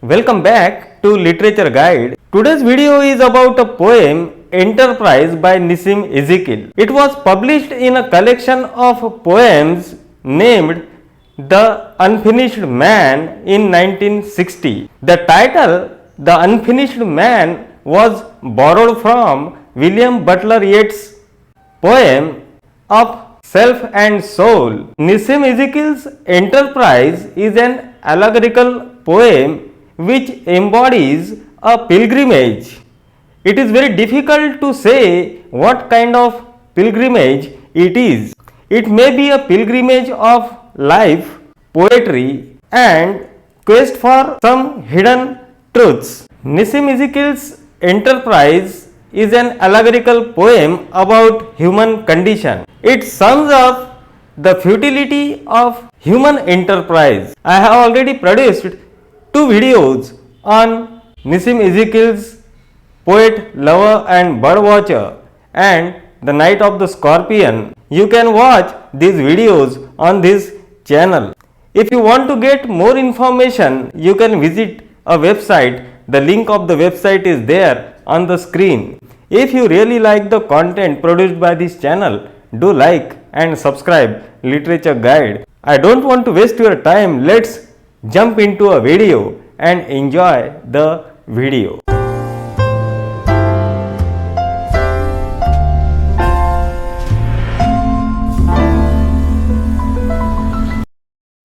Welcome back to Literature Guide. Today's video is about a poem Enterprise by Nissim Ezekiel. It was published in a collection of poems named The Unfinished Man in 1960. The title The Unfinished Man was borrowed from William Butler Yeats' poem of Self and Soul. Nissim Ezekiel's Enterprise is an allegorical poem which embodies a pilgrimage. It is very difficult to say what kind of pilgrimage it is. It may be a pilgrimage of life, poetry, and quest for some hidden truths. Nissim Ezekiel's Enterprise is an allegorical poem about human condition. It sums up the futility of human enterprise. I have already produced two videos on Nissim Ezekiel's Poet, Lover and Bird Watcher and The Night of the Scorpion. You can watch these videos on this channel. If you want to get more information, you can visit a website. The link of the website is there on the screen. If you really like the content produced by this channel, do like and subscribe Literature Guide. I don't want to waste your time. Let's jump into a video and enjoy the video.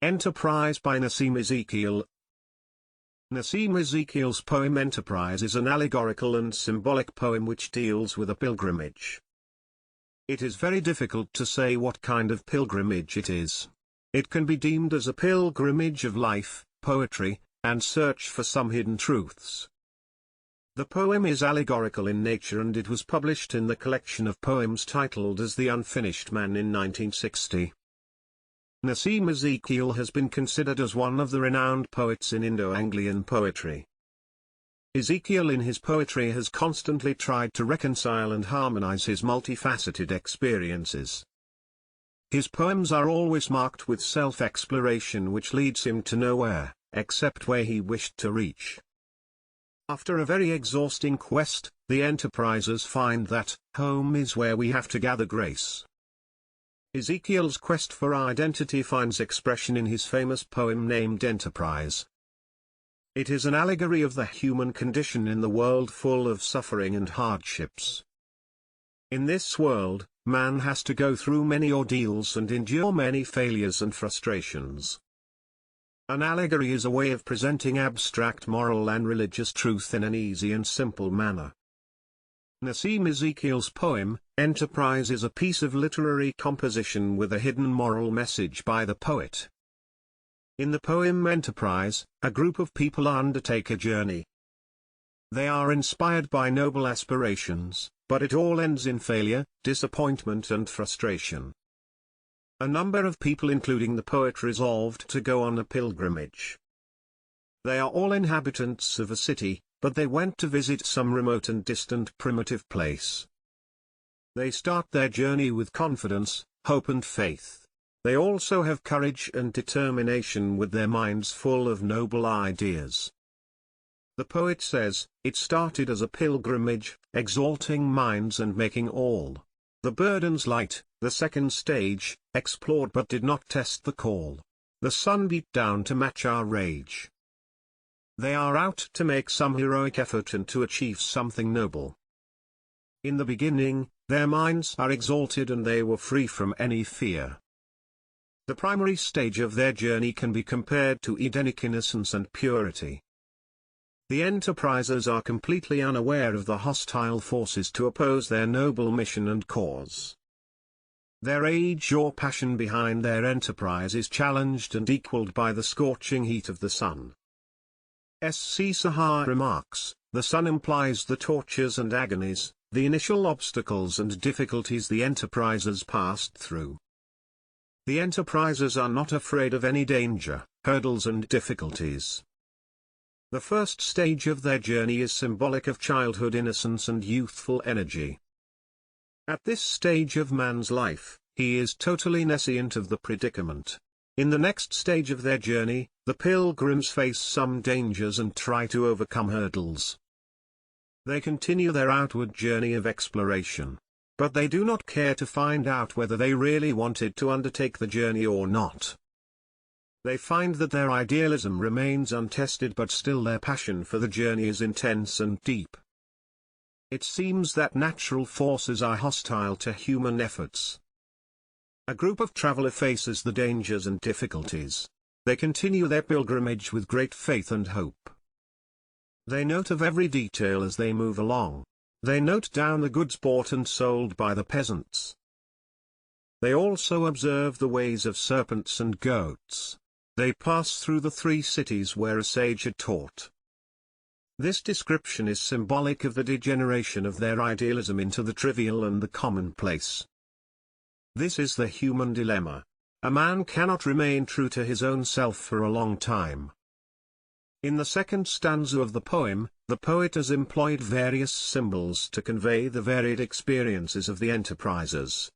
Enterprise by Nissim Ezekiel. Nissim Ezekiel's poem Enterprise is an allegorical and symbolic poem which deals with a pilgrimage. It is very difficult to say what kind of pilgrimage it is. It can be deemed as a pilgrimage of life, poetry, and search for some hidden truths. The poem is allegorical in nature and it was published in the collection of poems titled as The Unfinished Man in 1960. Nissim Ezekiel has been considered as one of the renowned poets in Indo-Anglian poetry. Ezekiel in his poetry has constantly tried to reconcile and harmonize his multifaceted experiences. His poems are always marked with self-exploration which leads him to nowhere, except where he wished to reach. After a very exhausting quest, the enterprisers find that home is where we have to gather grace. Ezekiel's quest for identity finds expression in his famous poem named Enterprise. It is an allegory of the human condition in the world full of suffering and hardships. In this world, man has to go through many ordeals and endure many failures and frustrations. An allegory is a way of presenting abstract moral and religious truth in an easy and simple manner. Nissim Ezekiel's poem, Enterprise, is a piece of literary composition with a hidden moral message by the poet. In the poem Enterprise, a group of people undertake a journey. They are inspired by noble aspirations, but it all ends in failure, disappointment and frustration. A number of people including the poet resolved to go on a pilgrimage. They are all inhabitants of a city, but they went to visit some remote and distant primitive place. They start their journey with confidence, hope and faith. They also have courage and determination with their minds full of noble ideas. The poet says, it started as a pilgrimage, exalting minds and making all the burdens light. The second stage, explored but did not test the call. The sun beat down to match our rage. They are out to make some heroic effort and to achieve something noble. In the beginning, their minds are exalted and they were free from any fear. The primary stage of their journey can be compared to Edenic innocence and purity. The enterprisers are completely unaware of the hostile forces to oppose their noble mission and cause. Their age or passion behind their enterprise is challenged and equaled by the scorching heat of the sun. S.C. Sahar remarks, the sun implies the tortures and agonies, the initial obstacles and difficulties the enterprisers passed through. The enterprisers are not afraid of any danger, hurdles and difficulties. The first stage of their journey is symbolic of childhood innocence and youthful energy. At this stage of man's life, he is totally nescient of the predicament. In the next stage of their journey, the pilgrims face some dangers and try to overcome hurdles. They continue their outward journey of exploration. But they do not care to find out whether they really wanted to undertake the journey or not. They find that their idealism remains untested, but still their passion for the journey is intense and deep. It seems that natural forces are hostile to human efforts. A group of travelers faces the dangers and difficulties. They continue their pilgrimage with great faith and hope. They note of every detail as they move along. They note down the goods bought and sold by the peasants. They also observe the ways of serpents and goats. They pass through the 3 cities where a sage had taught. This description is symbolic of the degeneration of their idealism into the trivial and the commonplace. This is the human dilemma. A man cannot remain true to his own self for a long time. In the second stanza of the poem, the poet has employed various symbols to convey the varied experiences of the enterprisers.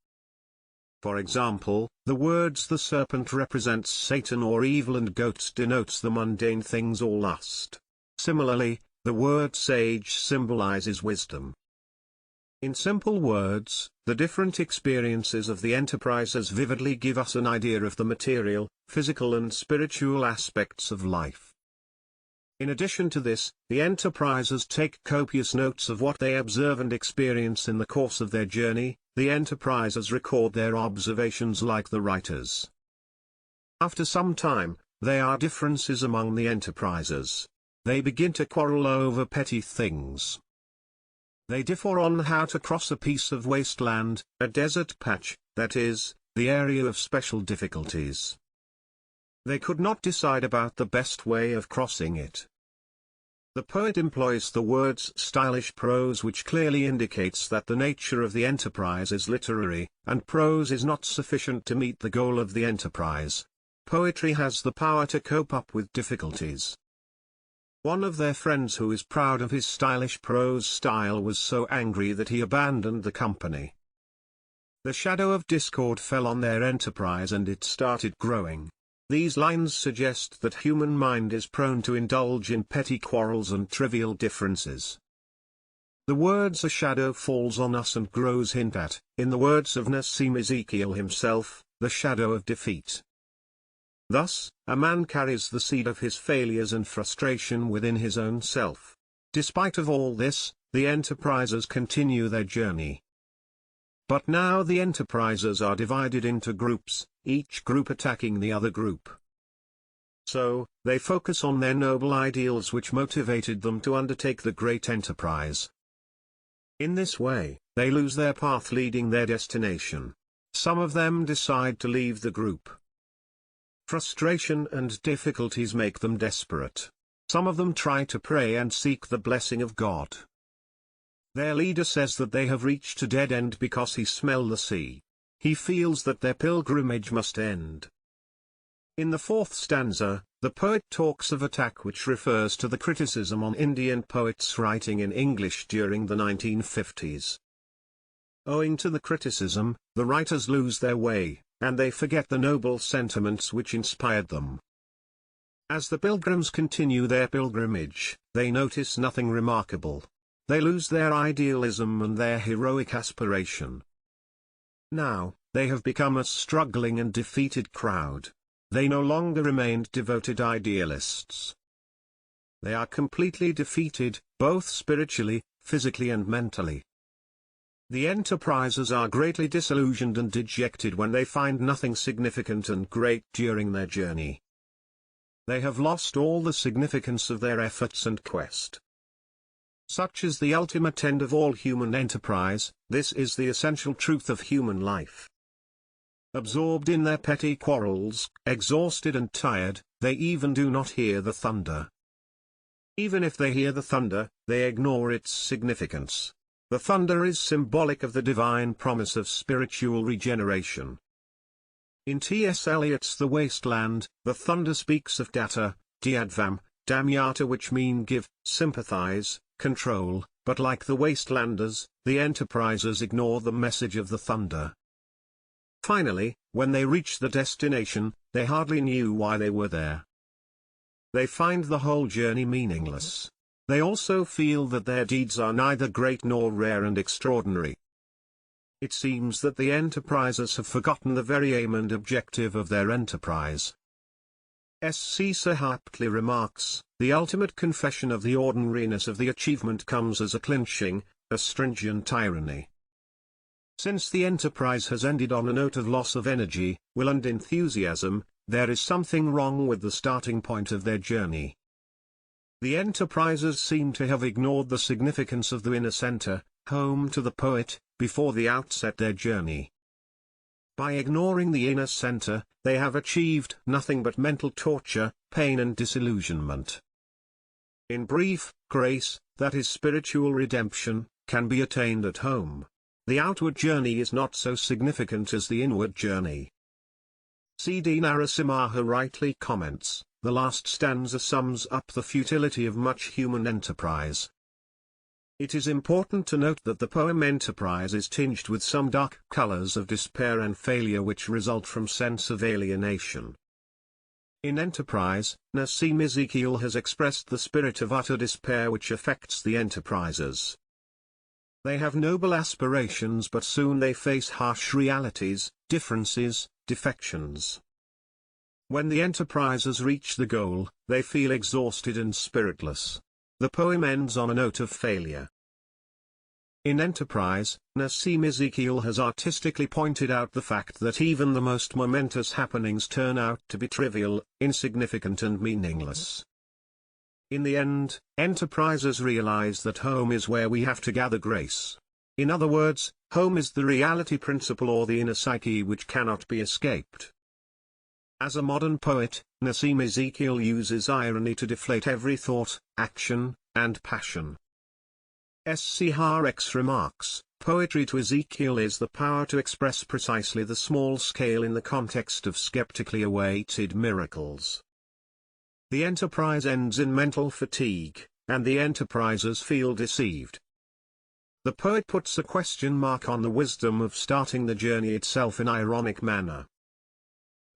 For example, the words "the serpent" represents Satan or evil and "goats" denotes the mundane things or lust. Similarly, the word "sage" symbolizes wisdom. In simple words, the different experiences of the enterprisers vividly give us an idea of the material, physical and spiritual aspects of life. In addition to this, the enterprisers take copious notes of what they observe and experience in the course of their journey. The enterprisers record their observations like the writers. After some time, there are differences among the enterprisers. They begin to quarrel over petty things. They differ on how to cross a piece of wasteland, a desert patch, that is, the area of special difficulties. They could not decide about the best way of crossing it. The poet employs the words stylish prose, which clearly indicates that the nature of the enterprise is literary, and prose is not sufficient to meet the goal of the enterprise. Poetry has the power to cope up with difficulties. One of their friends, who is proud of his stylish prose style, was so angry that he abandoned the company. The shadow of discord fell on their enterprise and it started growing. These lines suggest that human mind is prone to indulge in petty quarrels and trivial differences. The words "a shadow falls on us and grows" hint at, in the words of Nissim Ezekiel himself, the shadow of defeat. Thus, a man carries the seed of his failures and frustration within his own self. Despite of all this, the enterprisers continue their journey. But now the enterprisers are divided into groups, each group attacking the other group. So, they focus on their noble ideals which motivated them to undertake the great enterprise. In this way, they lose their path leading their destination. Some of them decide to leave the group. Frustration and difficulties make them desperate. Some of them try to pray and seek the blessing of God. Their leader says that they have reached a dead end because he smells the sea. He feels that their pilgrimage must end. In the 4th stanza, the poet talks of attack, which refers to the criticism on Indian poets writing in English during the 1950s. Owing to the criticism, the writers lose their way, and they forget the noble sentiments which inspired them. As the pilgrims continue their pilgrimage, they notice nothing remarkable. They lose their idealism and their heroic aspiration. Now, they have become a struggling and defeated crowd. They no longer remained devoted idealists. They are completely defeated, both spiritually, physically and mentally. The enterprisers are greatly disillusioned and dejected when they find nothing significant and great during their journey. They have lost all the significance of their efforts and quest. Such is the ultimate end of all human enterprise. This is the essential truth of human life. Absorbed in their petty quarrels, exhausted and tired, they even do not hear the thunder. Even if they hear the thunder, they ignore its significance. The thunder is symbolic of the divine promise of spiritual regeneration. In T.S. Eliot's The Wasteland, the thunder speaks of datta, diadvam, damyata, which mean give, sympathize, control, but like the wastelanders, the enterprisers ignore the message of the thunder. Finally, when they reach the destination, they hardly knew why they were there. they find the whole journey meaningless. They also feel that their deeds are neither great nor rare and extraordinary. It seems that the enterprisers have forgotten the very aim and objective of their enterprise. S.C. Hartley remarks, the ultimate confession of the ordinariness of the achievement comes as a clinching, a stringent irony. Since the enterprise has ended on a note of loss of energy, will and enthusiasm, there is something wrong with the starting point of their journey. The enterprisers seem to have ignored the significance of the inner center, home to the poet, before the outset their journey. By ignoring the inner center, they have achieved nothing but mental torture, pain and disillusionment. In brief, grace, that is spiritual redemption, can be attained at home. The outward journey is not so significant as the inward journey. C.D. Narasimha rightly comments, the last stanza sums up the futility of much human enterprise. It is important to note that the poem Enterprise is tinged with some dark colors of despair and failure which result from sense of alienation. In Enterprise, Nissim Ezekiel has expressed the spirit of utter despair which affects the enterprisers. They have noble aspirations but soon they face harsh realities, differences, defections. When the enterprisers reach the goal, they feel exhausted and spiritless. The poem ends on a note of failure. In Enterprise, Nissim Ezekiel has artistically pointed out the fact that even the most momentous happenings turn out to be trivial, insignificant and meaningless. In the end, enterprisers realize that home is where we have to gather grace. In other words, home is the reality principle or the inner psyche which cannot be escaped. As a modern poet, Nissim Ezekiel uses irony to deflate every thought, action, and passion. S.C.R.X. remarks, poetry to Ezekiel is the power to express precisely the small scale in the context of skeptically awaited miracles. The enterprise ends in mental fatigue, and the enterprisers feel deceived. The poet puts a question mark on the wisdom of starting the journey itself in ironic manner.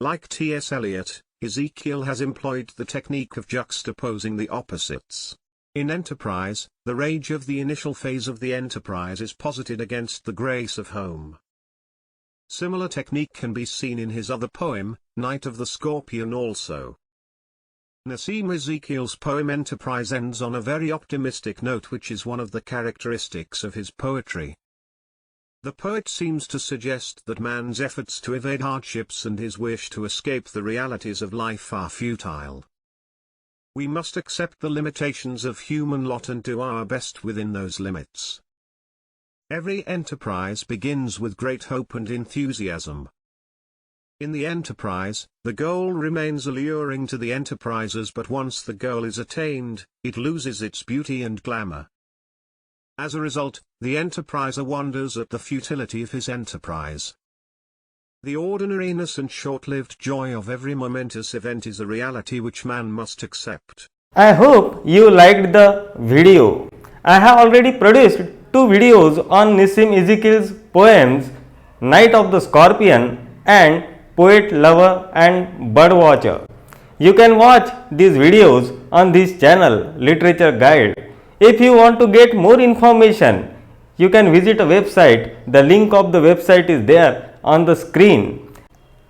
Like T.S. Eliot, Ezekiel has employed the technique of juxtaposing the opposites. In Enterprise, the rage of the initial phase of the enterprise is posited against the grace of home. Similar technique can be seen in his other poem, Night of the Scorpion also. Nissim Ezekiel's poem Enterprise ends on a very optimistic note which is one of the characteristics of his poetry. The poet seems to suggest that man's efforts to evade hardships and his wish to escape the realities of life are futile. We must accept the limitations of human lot and do our best within those limits. Every enterprise begins with great hope and enthusiasm. In the enterprise, the goal remains alluring to the enterprisers, but once the goal is attained, it loses its beauty and glamour. As a result, the enterpriser wonders at the futility of his enterprise. The ordinariness and short-lived joy of every momentous event is a reality which man must accept. I hope you liked the video. I have already produced 2 videos on Nissim Ezekiel's poems Night of the Scorpion and Poet Lover and Bird Watcher. You can watch these videos on this channel, Literature Guide. If you want to get more information, you can visit a website. The link of the website is there on the screen.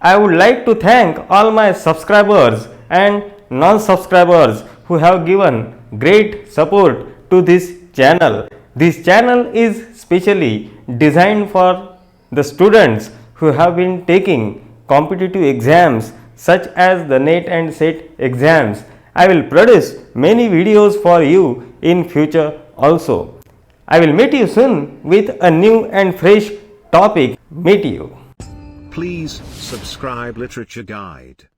I would like to thank all my subscribers and non-subscribers who have given great support to this channel. This channel is specially designed for the students who have been taking competitive exams such as the NET and SET exams. I will produce many videos for you in future also. I will meet you soon with a new and fresh topic. Meet you. Please subscribe Literature Guide.